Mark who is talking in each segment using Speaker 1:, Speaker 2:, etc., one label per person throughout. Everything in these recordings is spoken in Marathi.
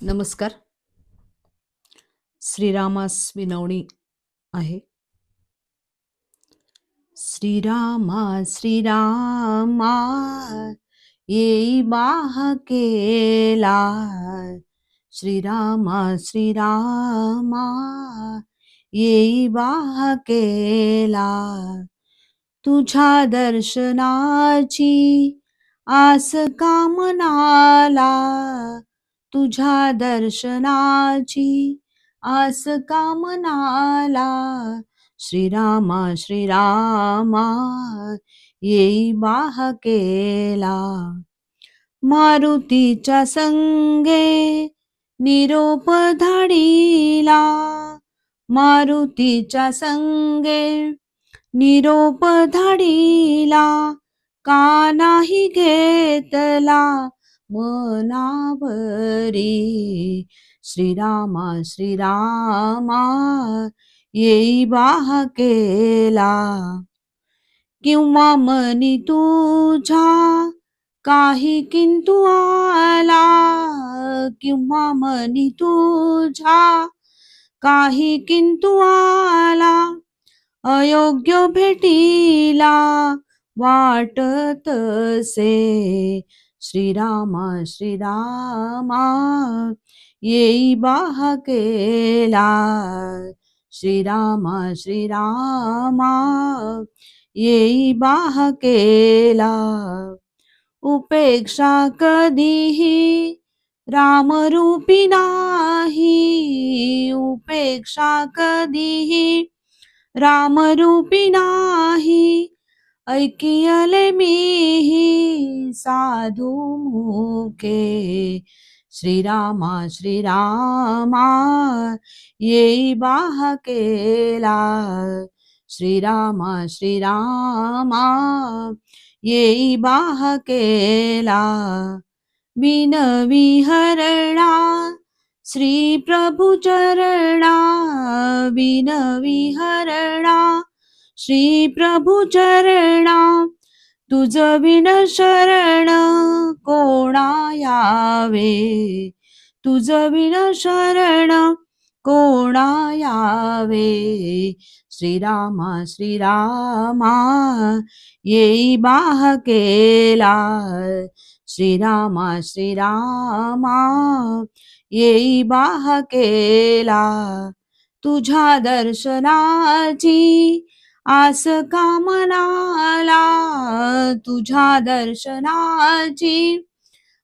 Speaker 1: नमस्कार. श्रीरामास विनवणी आहे. श्रीरामा श्रीरामा येई बाहकेला. श्रीरामा श्रीरामा येई बाहकेला. तुझ्या दर्शनाची आस कामनाला. तुझ्या दर्शनाची आस कामनाला. श्रीरामा श्रीरामा येई बाहकेला. मारुतीच्या संगे निरोप धाडिला. मारुतीच्या संगे निरोप धाडिला. का नाही घेतला मनावरी. श्रीरामा श्रीरामा येई बाहकेला. किंवा मनी तुझ्या काही किंतु आला. किंवा मनी तुझ्या काही किंतु आला. अयोग्य भेटीला वाटत से. श्रीरामा श्रीरामा येई बाहकेला. श्रीरामा श्रीरामा येई बाहकेला. उपेक्षा कधीही रामरूपी नाही. उपेक्षा कधीही रामरूपी नाही. ऐकियले मीही साधू मुखे. श्रीरामा श्रीरामा येई बाहकेला. श्रीरामा श्रीरामा येई बाहकेला. विनवी हरणा श्री प्रभु चरणा. विनवी हरणा श्री प्रभु चरणा. तुझ विण शरण कोणा यावे. तुझ विण शरण कोणा यावे. श्रीरामा श्रीरामा येई बाहकेला. श्रीरामा श्रीरामा येई बाहकेला. तुझ्या दर्शनाची आस कामनाला. तुझ्या दर्शनाची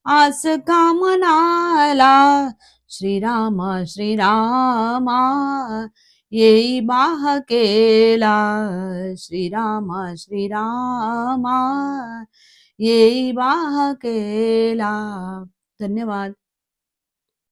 Speaker 1: आस कामनाला. श्रीरामा श्रीरामा येई बाहकेला. श्रीरामा श्रीरामा येई बाहकेला. धन्यवाद.